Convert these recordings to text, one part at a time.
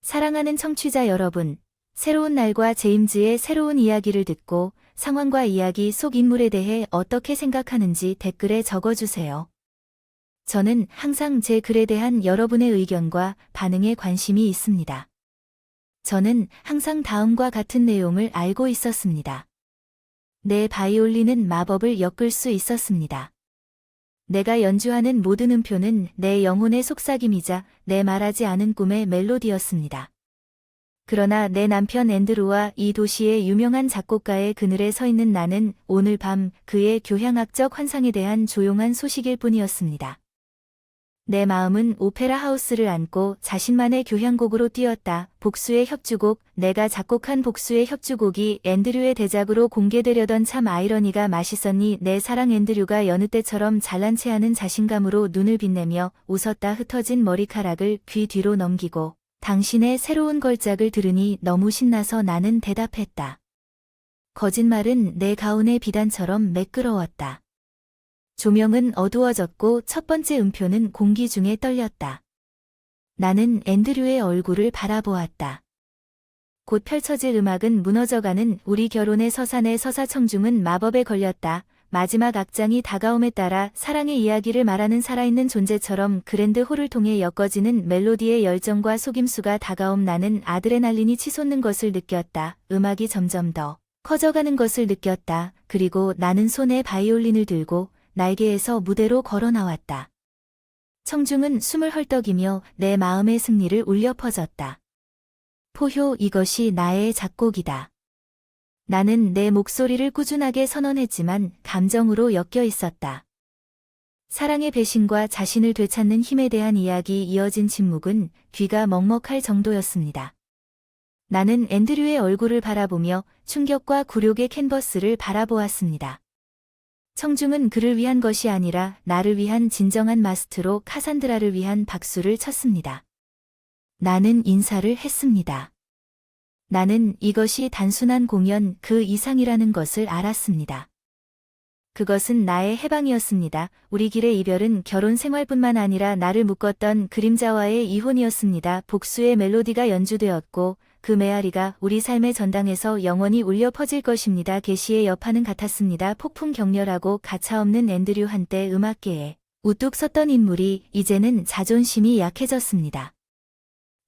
사랑하는 청취자 여러분, 새로운 날과 제임즈의 새로운 이야기를 듣고 상황과 이야기 속 인물에 대해 어떻게 생각하는지 댓글에 적어주세요. 저는 항상 제 글에 대한 여러분의 의견과 반응에 관심이 있습니다. 저는 항상 다음과 같은 내용을 알고 있었습니다. 내 바이올린은 마법을 엮을 수 있었습니다. 내가 연주하는 모든 음표는 내 영혼의 속삭임이자 내 말하지 않은 꿈의 멜로디였습니다. 그러나 내 남편 앤드루와 이 도시의 유명한 작곡가의 그늘에 서 있는 나는 오늘 밤 그의 교향악적 환상에 대한 조용한 소식일 뿐이었습니다. 내 마음은 오페라 하우스를 안고 자신만의 교향곡으로 뛰었다. 복수의 협주곡, 내가 작곡한 복수의 협주곡이 앤드류의 대작으로 공개되려던 참 아이러니가 맛있었니. 내 사랑 앤드류가 여느 때처럼 잘난 체하는 자신감으로 눈을 빛내며 웃었다. 흩어진 머리카락을 귀 뒤로 넘기고 당신의 새로운 걸작을 들으니 너무 신나서 나는 대답했다. 거짓말은 내 가운의 비단처럼 매끄러웠다. 조명은 어두워졌고 첫 번째 음표는 공기 중에 떨렸다. 나는 앤드류의 얼굴을 바라보았다. 곧 펼쳐질 음악은 무너져가는 우리 결혼의 서산의 서사청중은 마법에 걸렸다. 마지막 악장이 다가옴에 따라 사랑의 이야기를 말하는 살아있는 존재처럼 그랜드 홀을 통해 엮어지는 멜로디의 열정과 속임수가 다가옴. 나는 아드레날린이 치솟는 것을 느꼈다. 음악이 점점 더 커져가는 것을 느꼈다. 그리고 나는 손에 바이올린을 들고 날개에서 무대로 걸어 나왔다. 청중은 숨을 헐떡이며 내 마음의 승리를 울려 퍼졌다. 포효, 이것이 나의 작곡이다. 나는 내 목소리를 꾸준하게 선언했지만 감정으로 엮여 있었다. 사랑의 배신과 자신을 되찾는 힘에 대한 이야기. 이어진 침묵은 귀가 먹먹할 정도였습니다. 나는 앤드류의 얼굴을 바라보며 충격과 굴욕의 캔버스를 바라보았습니다. 청중은 그를 위한 것이 아니라 나를 위한 진정한 마스트로 카산드라를 위한 박수를 쳤습니다. 나는 인사를 했습니다. 나는 이것이 단순한 공연 그 이상이라는 것을 알았습니다. 그것은 나의 해방이었습니다. 우리 길의 이별은 결혼 생활뿐만 아니라 나를 묶었던 그림자와의 이혼이었습니다. 복수의 멜로디가 연주되었고 그 메아리가 우리 삶의 전당에서 영원히 울려 퍼질 것입니다. 계시의 여파는 같았습니다. 폭풍 격렬하고 가차없는 앤드류, 한때 음악계에 우뚝 섰던 인물이 이제는 자존심이 약해졌습니다.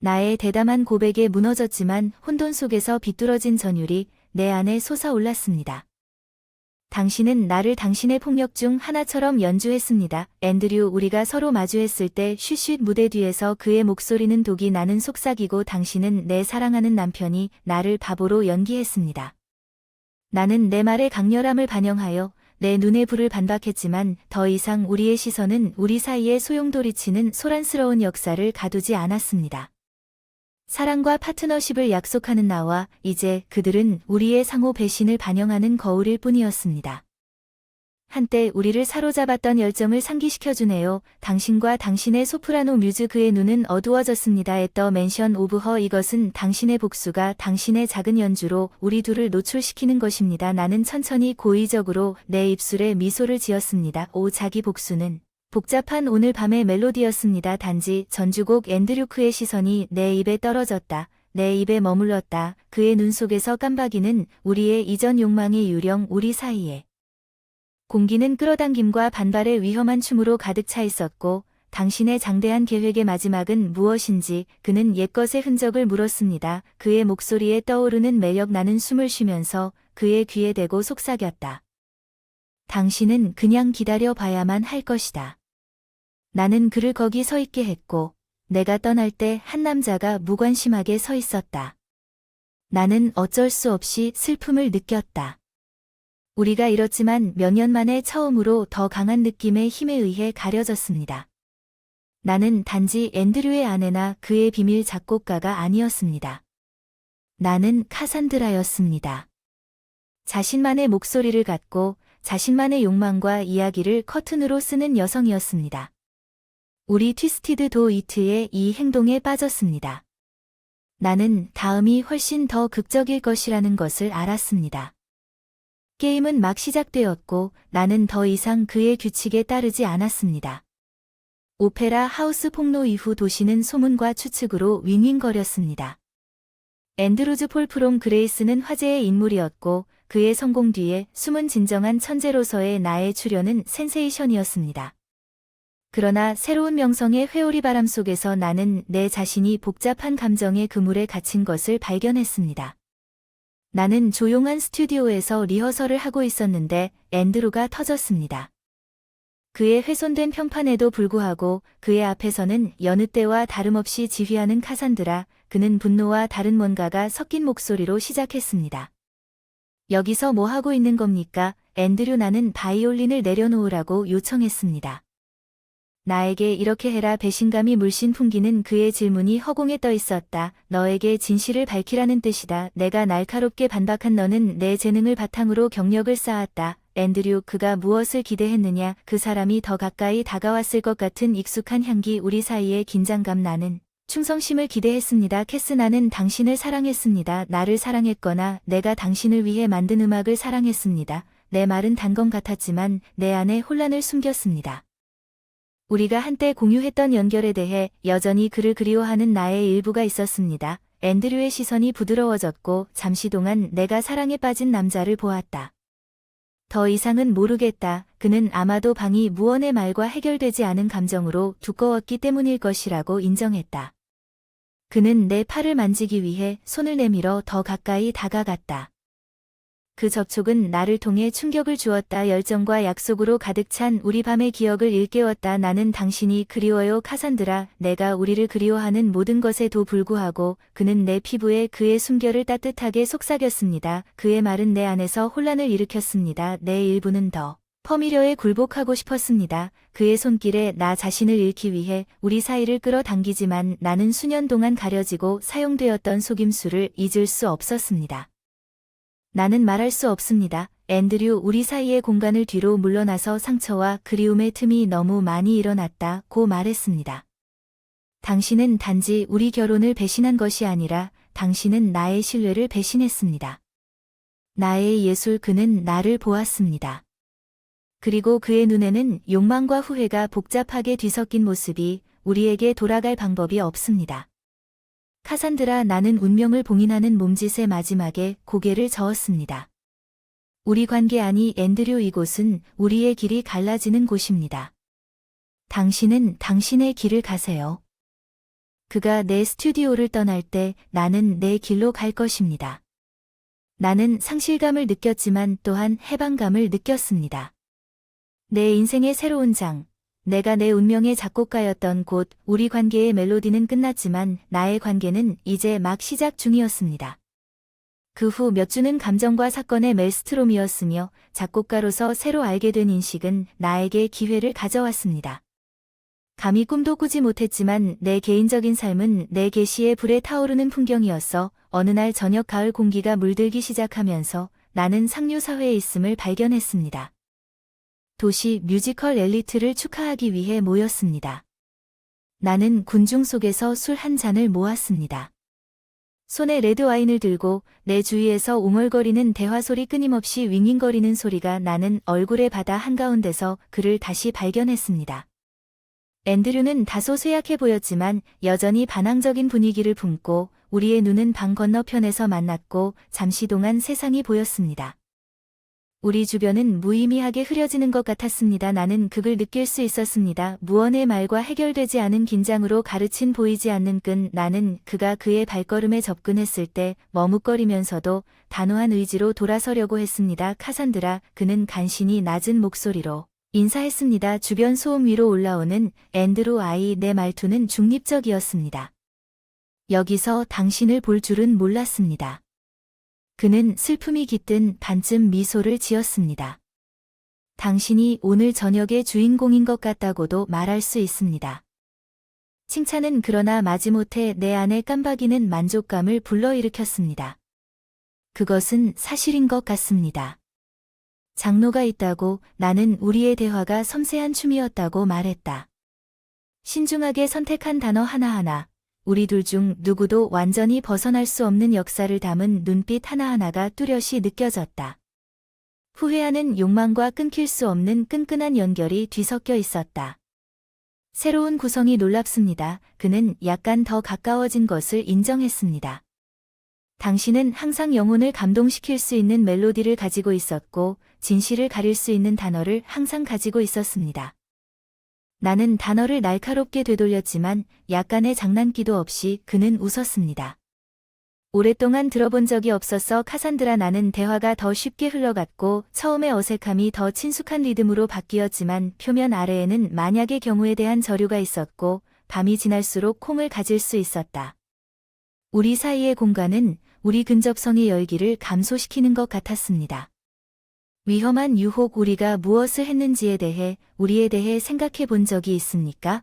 나의 대담한 고백에 무너졌지만 혼돈 속에서 비뚤어진 전율이 내 안에 솟아올랐습니다. 당신은 나를 당신의 폭력 중 하나처럼 연주했습니다. 앤드류, 우리가 서로 마주했을 때 쉿쉿 무대 뒤에서 그의 목소리는 독이 나는 속삭이고 당신은 내 사랑하는 남편이 나를 바보로 연기했습니다. 나는 내 말의 강렬함을 반영하여 내 눈에 불을 반박했지만 더 이상 우리의 시선은 우리 사이에 소용돌이치는 소란스러운 역사를 가두지 않았습니다. 사랑과 파트너십을 약속하는 나와 이제 그들은 우리의 상호 배신을 반영하는 거울일 뿐이었습니다. 한때 우리를 사로잡았던 열정을 상기시켜주네요. 당신과 당신의 소프라노 뮤즈. 그의 눈은 어두워졌습니다. At the Mansion of Her. 이것은 당신의 복수가 당신의 작은 연주로 우리 둘을 노출시키는 것입니다. 나는 천천히 고의적으로 내 입술에 미소를 지었습니다. 오, 자기 복수는 복잡한 오늘 밤의 멜로디였습니다. 단지 전주곡. 앤드류크의 시선이 내 입에 떨어졌다. 내 입에 머물렀다. 그의 눈 속에서 깜박이는 우리의 이전 욕망의 유령. 우리 사이에 공기는 끌어당김과 반발의 위험한 춤으로 가득 차 있었고 당신의 장대한 계획의 마지막은 무엇인지 그는 옛것의 흔적을 물었습니다. 그의 목소리에 떠오르는 매력. 나는 숨을 쉬면서 그의 귀에 대고 속삭였다. 당신은 그냥 기다려 봐야만 할 것이다. 나는 그를 거기 서 있게 했고 내가 떠날 때 한 남자가 무관심하게 서 있었다. 나는 어쩔 수 없이 슬픔을 느꼈다. 우리가 잃었지만 몇 년 만에 처음으로 더 강한 느낌의 힘에 의해 가려졌습니다. 나는 단지 앤드류의 아내나 그의 비밀 작곡가가 아니었습니다. 나는 카산드라였습니다. 자신만의 목소리를 갖고 자신만의 욕망과 이야기를 커튼으로 쓰는 여성이었습니다. 우리 트위스티드 도 이트의 이 행동에 빠졌습니다. 나는 다음이 훨씬 더 극적일 것이라는 것을 알았습니다. 게임은 막 시작되었고 나는 더 이상 그의 규칙에 따르지 않았습니다. 오페라 하우스 폭로 이후 도시는 소문과 추측으로 윙윙거렸습니다. 앤드루즈 폴 프롬 그레이스는 화제의 인물이었고 그의 성공 뒤에 숨은 진정한 천재로서의 나의 출연은 센세이션이었습니다. 그러나 새로운 명성의 회오리 바람 속에서 나는 내 자신이 복잡한 감정의 그물에 갇힌 것을 발견했습니다. 나는 조용한 스튜디오에서 리허설을 하고 있었는데 앤드루가 터졌습니다. 그의 훼손된 평판에도 불구하고 그의 앞에서는 여느 때와 다름없이 지휘하는 카산드라, 그는 분노와 다른 뭔가가 섞인 목소리로 시작했습니다. 여기서 뭐 하고 있는 겁니까? 앤드류, 나는 바이올린을 내려놓으라고 요청했습니다. 나에게 이렇게 해라. 배신감이 물씬 풍기는 그의 질문이 허공에 떠 있었다. 너에게 진실을 밝히라는 뜻이다. 내가 날카롭게 반박한. 너는 내 재능을 바탕으로 경력을 쌓았다. 앤드류, 그가 무엇을 기대했느냐? 그 사람이 더 가까이 다가왔을 것 같은 익숙한 향기, 우리 사이의 긴장감. 나는 충성심을 기대했습니다. 캐스, 나는 당신을 사랑했습니다. 나를 사랑했거나 내가 당신을 위해 만든 음악을 사랑했습니다. 내 말은 단건 같았지만 내 안에 혼란을 숨겼습니다. 우리가 한때 공유했던 연결에 대해 여전히 그를 그리워하는 나의 일부가 있었습니다. 앤드류의 시선이 부드러워졌고 잠시 동안 내가 사랑에 빠진 남자를 보았다. 더 이상은 모르겠다. 그는 아마도 방이 무언의 말과 해결되지 않은 감정으로 두꺼웠기 때문일 것이라고 인정했다. 그는 내 팔을 만지기 위해 손을 내밀어 더 가까이 다가갔다. 그 접촉은 나를 통해 충격을 주었다. 열정과 약속으로 가득 찬 우리 밤의 기억을 일깨웠다. 나는 당신이 그리워요, 카산드라. 내가 우리를 그리워하는 모든 것에도 불구하고 그는 내 피부에 그의 숨결을 따뜻하게 속삭였습니다. 그의 말은 내 안에서 혼란을 일으켰습니다. 내 일부는 더 퍼미려에 굴복하고 싶었습니다. 그의 손길에 나 자신을 잃기 위해 우리 사이를 끌어당기지만 나는 수년 동안 가려지고 사용되었던 속임수를 잊을 수 없었습니다. 나는 말할 수 없습니다. 앤드류, 우리 사이의 공간을 뒤로 물러나서 상처와 그리움의 틈이 너무 많이 일어났다 고 말했습니다. 당신은 단지 우리 결혼을 배신한 것이 아니라 당신은 나의 신뢰를 배신했습니다. 나의 예술, 그는 나를 보았습니다. 그리고 그의 눈에는 욕망과 후회가 복잡하게 뒤섞인 모습이, 우리에게 돌아갈 방법이 없습니다. 카산드라, 나는 운명을 봉인하는 몸짓의 마지막에 고개를 저었습니다. 우리 관계, 아니 앤드류, 이곳은 우리의 길이 갈라지는 곳입니다. 당신은 당신의 길을 가세요. 그가 내 스튜디오를 떠날 때 나는 내 길로 갈 것입니다. 나는 상실감을 느꼈지만 또한 해방감을 느꼈습니다. 내 인생의 새로운 장, 내가 내 운명의 작곡가였던 곳, 우리 관계의 멜로디는 끝났지만 나의 관계는 이제 막 시작 중이었습니다. 그 후 몇 주는 감정과 사건의 멜스트롬이었으며 작곡가로서 새로 알게 된 인식은 나에게 기회를 가져왔습니다. 감히 꿈도 꾸지 못했지만 내 개인적인 삶은 내 계시의 불에 타오르는 풍경이었어. 어느 날 저녁, 가을 공기가 물들기 시작하면서 나는 상류사회에 있음을 발견했습니다. 도시 뮤지컬 엘리트를 축하하기 위해 모였습니다. 나는 군중 속에서 술 한 잔을 모았습니다. 손에 레드와인을 들고 내 주위에서 웅얼거리는 대화소리, 끊임없이 윙윙거리는 소리가 나는 얼굴의 바다 한가운데서 그를 다시 발견했습니다. 앤드류는 다소 쇠약해 보였지만 여전히 반항적인 분위기를 품고 우리의 눈은 방 건너편에서 만났고 잠시 동안 세상이 보였습니다. 우리 주변은 무의미하게 흐려지는 것 같았습니다. 나는 그걸 느낄 수 있었습니다. 무언의 말과 해결되지 않은 긴장으로 가르친 보이지 않는 끈. 나는 그가 그의 발걸음에 접근했을 때 머뭇거리면서도 단호한 의지로 돌아서려고 했습니다. 카산드라, 그는 간신히 낮은 목소리로 인사했습니다. 주변 소음 위로 올라오는 앤드루, 아이, 내 말투는 중립적이었습니다. 여기서 당신을 볼 줄은 몰랐습니다. 그는 슬픔이 깃든 반쯤 미소를 지었습니다. 당신이 오늘 저녁의 주인공인 것 같다고도 말할 수 있습니다. 칭찬은 그러나 마지못해 내 안에 깜박이는 만족감을 불러일으켰습니다. 그것은 사실인 것 같습니다. 장로가 있다고, 나는 우리의 대화가 섬세한 춤이었다고 말했다. 신중하게 선택한 단어 하나하나, 우리 둘 중 누구도 완전히 벗어날 수 없는 역사를 담은 눈빛 하나하나가 뚜렷이 느껴졌다. 후회하는 욕망과 끊길 수 없는 끈끈한 연결이 뒤섞여 있었다. 새로운 구성이 놀랍습니다. 그는 약간 더 가까워진 것을 인정했습니다. 당신은 항상 영혼을 감동시킬 수 있는 멜로디를 가지고 있었고 진실을 가릴 수 있는 단어를 항상 가지고 있었습니다. 나는 단어를 날카롭게 되돌렸지만 약간의 장난기도 없이 그는 웃었습니다. 오랫동안 들어본 적이 없어서 카산드라 나는 대화가 더 쉽게 흘러갔고 처음에 어색함이 더 친숙한 리듬으로 바뀌었지만 표면 아래에는 만약의 경우에 대한 저류가 있었고 밤이 지날수록 콩을 가질 수 있었다. 우리 사이의 공간은 우리 근접성의 열기를 감소시키는 것 같았습니다. 위험한 유혹 우리가 무엇을 했는지에 대해 우리에 대해 생각해 본 적이 있습니까?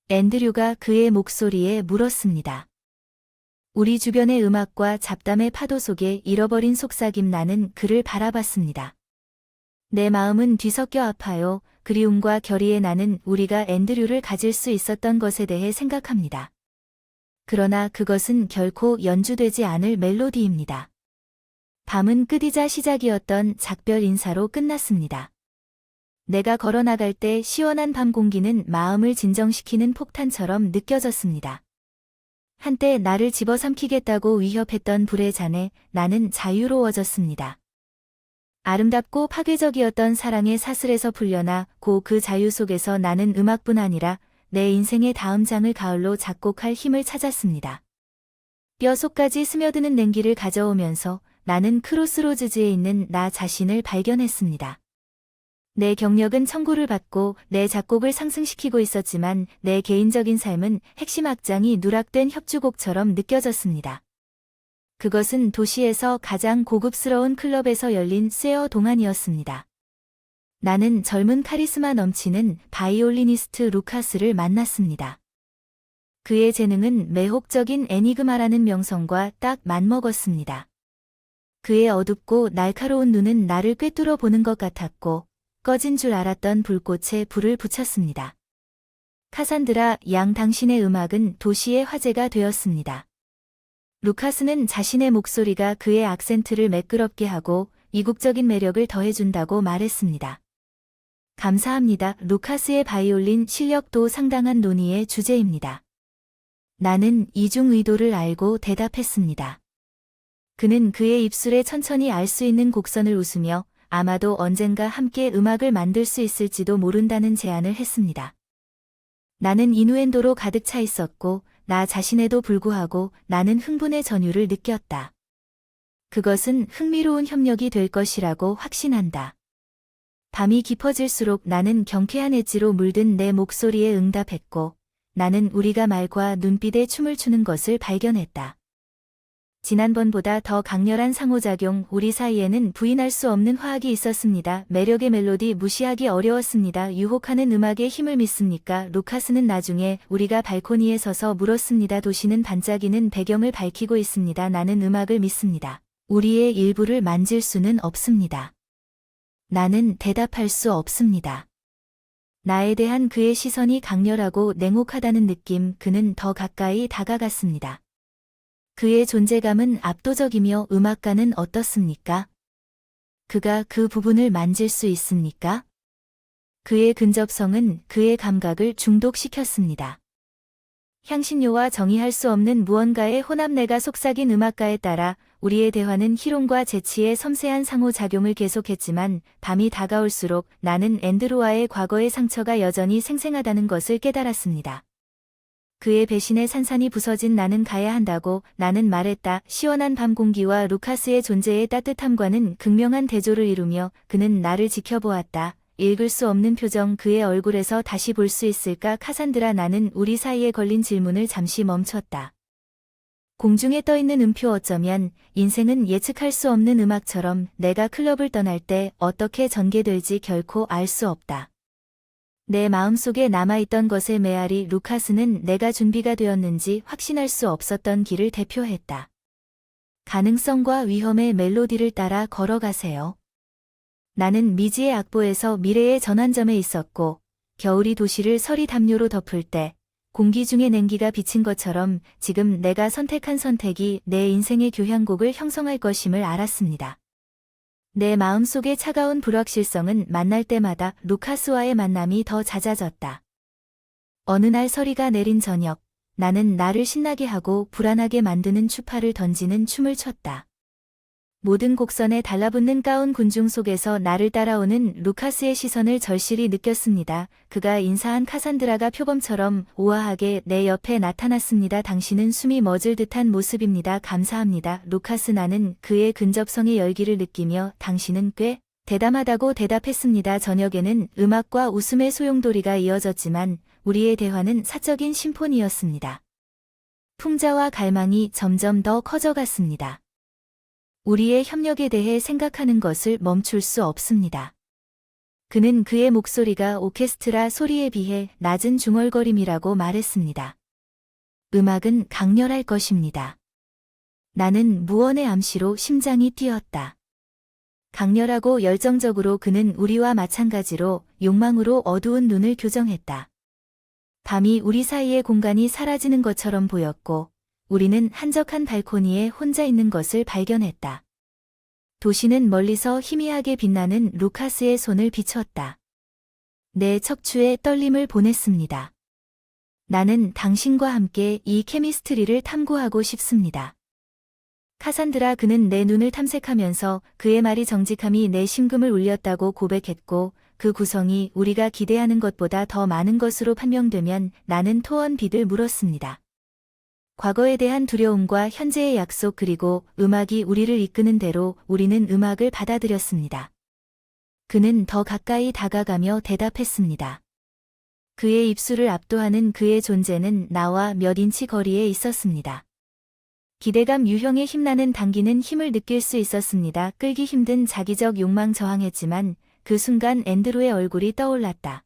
앤드류가 그의 목소리에 물었습니다. 우리 주변의 음악과 잡담의 파도 속에 잃어버린 속삭임 나는 그를 바라봤습니다. 내 마음은 뒤섞여 아파요. 그리움과 결의의 나는 우리가 앤드류를 가질 수 있었던 것에 대해 생각합니다. 그러나 그것은 결코 연주되지 않을 멜로디입니다. 밤은 끝이자 시작이었던 작별 인사로 끝났습니다. 내가 걸어나갈 때 시원한 밤 공기는 마음을 진정시키는 폭탄처럼 느껴졌습니다. 한때 나를 집어삼키겠다고 위협했던 불의 잔에 나는 자유로워졌습니다. 아름답고 파괴적이었던 사랑의 사슬에서 풀려나 그 자유 속에서 나는 음악뿐 아니라 내 인생의 다음 장을 가을로 작곡할 힘을 찾았습니다. 뼈속까지 스며드는 냉기를 가져오면서 나는 크로스로즈즈에 있는 나 자신을 발견했습니다. 내 경력은 청구를 받고 내 작곡을 상승시키고 있었지만 내 개인적인 삶은 핵심 악장이 누락된 협주곡처럼 느껴졌습니다. 그것은 도시에서 가장 고급스러운 클럽에서 열린 쇠어 동안이었습니다. 나는 젊은 카리스마 넘치는 바이올리니스트 루카스를 만났습니다. 그의 재능은 매혹적인 애니그마라는 명성과 딱 맞먹었습니다. 그의 어둡고 날카로운 눈은 나를 꿰뚫어 보는 것 같았고 꺼진 줄 알았던 불꽃에 불을 붙였습니다. 카산드라 양 당신의 음악은 도시의 화제가 되었습니다. 루카스는 자신의 목소리가 그의 악센트를 매끄럽게 하고 이국적인 매력을 더해준다고 말했습니다. 감사합니다. 루카스의 바이올린 실력도 상당한 논의의 주제입니다. 나는 이중 의도를 알고 대답했습니다. 그는 그의 입술에 천천히 알 수 있는 곡선을 웃으며 아마도 언젠가 함께 음악을 만들 수 있을지도 모른다는 제안을 했습니다. 나는 이누엔도로 가득 차 있었고 나 자신에도 불구하고 나는 흥분의 전율을 느꼈다. 그것은 흥미로운 협력이 될 것이라고 확신한다. 밤이 깊어질수록 나는 경쾌한 엣지로 물든 내 목소리에 응답했고 나는 우리가 말과 눈빛에 춤을 추는 것을 발견했다. 지난번보다 더 강렬한 상호작용, 우리 사이에는 부인할 수 없는 화학이 있었습니다. 매력의 멜로디 무시하기 어려웠습니다. 유혹하는 음악의 힘을 믿습니까? 루카스는 나중에 우리가 발코니에 서서 물었습니다. 도시는 반짝이는 배경을 밝히고 있습니다. 나는 음악을 믿습니다. 우리의 일부를 만질 수는 없습니다. 나는 대답할 수 없습니다. 나에 대한 그의 시선이 강렬하고 냉혹하다는 느낌, 그는 더 가까이 다가갔습니다. 그의 존재감은 압도적이며 음악가는 어떻습니까? 그가 그 부분을 만질 수 있습니까? 그의 근접성은 그의 감각을 중독시켰습니다. 향신료와 정의할 수 없는 무언가의 혼합, 내가 속삭인 음악가에 따라 우리의 대화는 희롱과 재치의 섬세한 상호작용을 계속했지만 밤이 다가올수록 나는 앤드루와의 과거의 상처가 여전히 생생하다는 것을 깨달았습니다. 그의 배신에 산산이 부서진 나는 가야 한다고 나는 말했다. 시원한 밤 공기와 루카스의 존재의 따뜻함과는 극명한 대조를 이루며 그는 나를 지켜보았다. 읽을 수 없는 표정, 그의 얼굴에서 다시 볼 수 있을까? 카산드라, 나는 우리 사이에 걸린 질문을 잠시 멈췄다. 공중에 떠있는 음표, 어쩌면 인생은 예측할 수 없는 음악처럼 내가 클럽을 떠날 때 어떻게 전개될지 결코 알 수 없다. 내 마음속에 남아있던 것의 메아리, 루카스는 내가 준비가 되었는지 확신할 수 없었던 길을 대표했다. 가능성과 위험의 멜로디를 따라 걸어가세요. 나는 미지의 악보에서 미래의 전환점에 있었고 겨울이 도시를 서리 담요로 덮을 때 공기 중에 냉기가 비친 것처럼 지금 내가 선택한 선택이 내 인생의 교향곡을 형성할 것임을 알았습니다. 내 마음속의 차가운 불확실성은 만날 때마다 루카스와의 만남이 더 잦아졌다. 어느 날 서리가 내린 저녁, 나는 나를 신나게 하고 불안하게 만드는 추파를 던지는 춤을 췄다. 모든 곡선에 달라붙는 가운 군중 속에서 나를 따라오는 루카스의 시선을 절실히 느꼈습니다. 그가 인사한 카산드라가 표범처럼 우아하게 내 옆에 나타났습니다. 당신은 숨이 멎을 듯한 모습입니다. 감사합니다. 루카스. 나는 그의 근접성의 열기를 느끼며 당신은 꽤 대담하다고 대답했습니다. 저녁에는 음악과 웃음의 소용돌이가 이어졌지만 우리의 대화는 사적인 심포니였습니다. 풍자와 갈망이 점점 더 커져갔습니다. 우리의 협력에 대해 생각하는 것을 멈출 수 없습니다. 그는 그의 목소리가 오케스트라 소리에 비해 낮은 중얼거림이라고 말했습니다. 음악은 강렬할 것입니다. 나는 무언의 암시로 심장이 뛰었다. 강렬하고 열정적으로 그는 우리와 마찬가지로 욕망으로 어두운 눈을 교정했다. 밤이 우리 사이의 공간이 사라지는 것처럼 보였고 우리는 한적한 발코니에 혼자 있는 것을 발견했다. 도시는 멀리서 희미하게 빛나는 루카스의 손을 비추었다. 내 척추에 떨림을 보냈습니다. 나는 당신과 함께 이 케미스트리를 탐구하고 싶습니다. 카산드라. 그는 내 눈을 탐색하면서 그의 말이 정직함이 내 심금을 울렸다고 고백했고 그 구성이 우리가 기대하는 것보다 더 많은 것으로 판명되면 나는 토언빛을 물었습니다. 과거에 대한 두려움과 현재의 약속 그리고 음악이 우리를 이끄는 대로 우리는 음악을 받아들였습니다. 그는 더 가까이 다가가며 대답했습니다. 그의 입술을 압도하는 그의 존재는 나와 몇 인치 거리에 있었습니다. 기대감 유형의 힘나는 당기는 힘을 느낄 수 있었습니다. 끌기 힘든 자기적 욕망 저항했지만 그 순간 앤드루의 얼굴이 떠올랐다.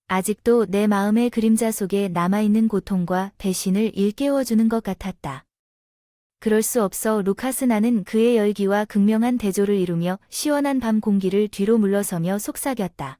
아직도 내 마음의 그림자 속에 남아있는 고통과 배신을 일깨워주는 것 같았다. 그럴 수 없어 루카스. 나는 그의 열기와 극명한 대조를 이루며 시원한 밤 공기를 뒤로 물러서며 속삭였다.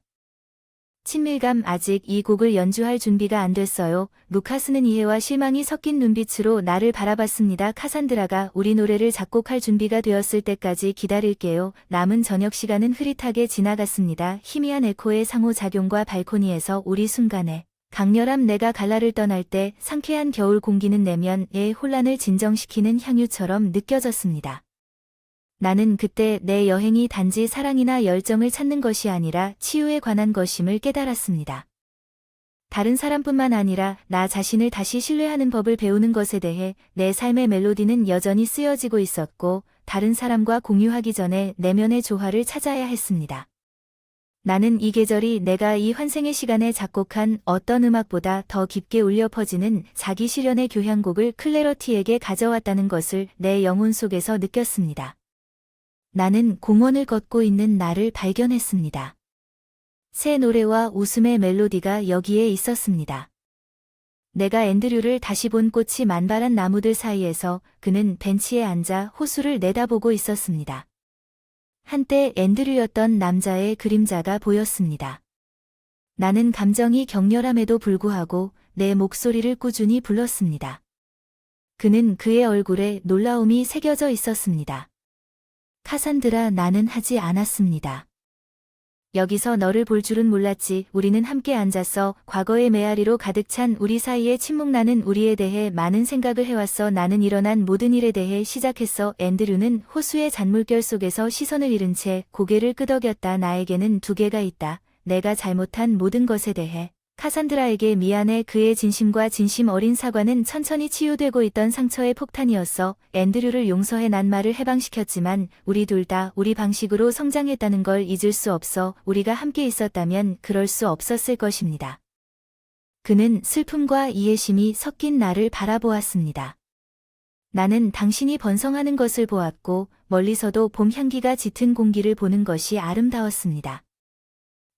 친밀감. 아직 이 곡을 연주할 준비가 안 됐어요. 루카스는 이해와 실망이 섞인 눈빛으로 나를 바라봤습니다. 카산드라가 우리 노래를 작곡할 준비가 되었을 때까지 기다릴게요. 남은 저녁 시간은 흐릿하게 지나갔습니다. 희미한 에코의 상호작용과 발코니에서 우리 순간에 강렬함. 내가 갈라를 떠날 때 상쾌한 겨울 공기는 내면의 혼란을 진정시키는 향유처럼 느껴졌습니다. 나는 그때 내 여행이 단지 사랑이나 열정을 찾는 것이 아니라 치유에 관한 것임을 깨달았습니다. 다른 사람뿐만 아니라 나 자신을 다시 신뢰하는 법을 배우는 것에 대해 내 삶의 멜로디는 여전히 쓰여지고 있었고 다른 사람과 공유하기 전에 내면의 조화를 찾아야 했습니다. 나는 이 계절이 내가 이 환생의 시간에 작곡한 어떤 음악보다 더 깊게 울려 퍼지는 자기 실현의 교향곡을 클래러티에게 가져왔다는 것을 내 영혼 속에서 느꼈습니다. 나는 공원을 걷고 있는 나를 발견했습니다. 새 노래와 웃음의 멜로디가 여기에 있었습니다. 내가 앤드류를 다시 본 꽃이 만발한 나무들 사이에서 그는 벤치에 앉아 호수를 내다보고 있었습니다. 한때 앤드류였던 남자의 그림자가 보였습니다. 나는 감정이 격렬함에도 불구하고 내 목소리를 꾸준히 불렀습니다. 그는 그의 얼굴에 놀라움이 새겨져 있었습니다. 카산드라. 나는 하지 않았습니다. 여기서 너를 볼 줄은 몰랐지. 우리는 함께 앉았어. 과거의 메아리로 가득 찬 우리 사이의 침묵. 나는 우리에 대해 많은 생각을 해왔어. 나는 일어난 모든 일에 대해 시작했어. 앤드류는 호수의 잔물결 속에서 시선을 잃은 채 고개를 끄덕였다. 나에게는 두 개가 있다. 내가 잘못한 모든 것에 대해. 카산드라에게 미안해. 그의 진심과 진심 어린 사과는 천천히 치유되고 있던 상처의 폭탄이었어. 앤드류를 용서해. 난 말을 해방시켰지만 우리 둘 다 우리 방식으로 성장했다는 걸 잊을 수 없어. 우리가 함께 있었다면 그럴 수 없었을 것입니다. 그는 슬픔과 이해심이 섞인 나를 바라보았습니다. 나는 당신이 번성하는 것을 보았고 멀리서도 봄 향기가 짙은 공기를 보는 것이 아름다웠습니다.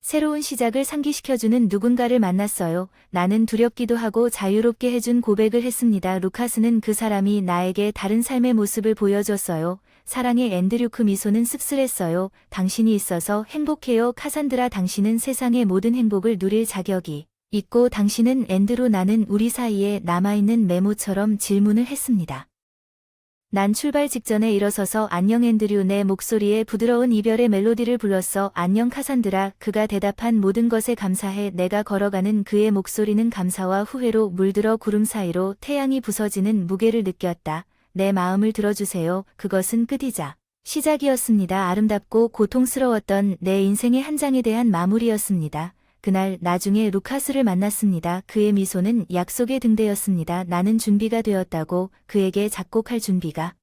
새로운 시작을 상기시켜주는 누군가를 만났어요. 나는 두렵기도 하고 자유롭게 해준 고백을 했습니다. 루카스는 그 사람이 나에게 다른 삶의 모습을 보여줬어요. 사랑의 앤드류. 그 미소는 씁쓸했어요. 당신이 있어서 행복해요. 카산드라. 당신은 세상의 모든 행복을 누릴 자격이 있고 당신은 앤드루. 나는 우리 사이에 남아있는 메모처럼 질문을 했습니다. 난 출발 직전에 일어서서 안녕 앤드류 내 목소리에 부드러운 이별의 멜로디를 불렀어. 안녕 카산드라. 그가 대답한 모든 것에 감사해. 내가 걸어가는 그의 목소리는 감사와 후회로 물들어 구름 사이로 태양이 부서지는 무게를 느꼈다. 내 마음을 들어주세요. 그것은 끝이자 시작이었습니다. 아름답고 고통스러웠던 내 인생의 한 장에 대한 마무리였습니다. 그날 나중에 루카스를 만났습니다. 그의 미소는 약속의 등대였습니다. 나는 준비가 되었다고, 그에게 작곡할 준비가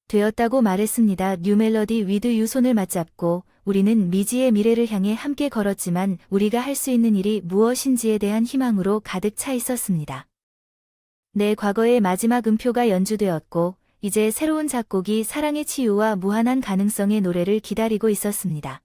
되었다고 말했습니다. 뉴멜로디 위드 유. 손을 맞잡고 우리는 미지의 미래를 향해 함께 걸었지만 우리가 할 수 있는 일이 무엇인지에 대한 희망으로 가득 차 있었습니다. 내 과거의 마지막 음표가 연주되었고 이제 새로운 작곡이 사랑의 치유와 무한한 가능성의 노래를 기다리고 있었습니다.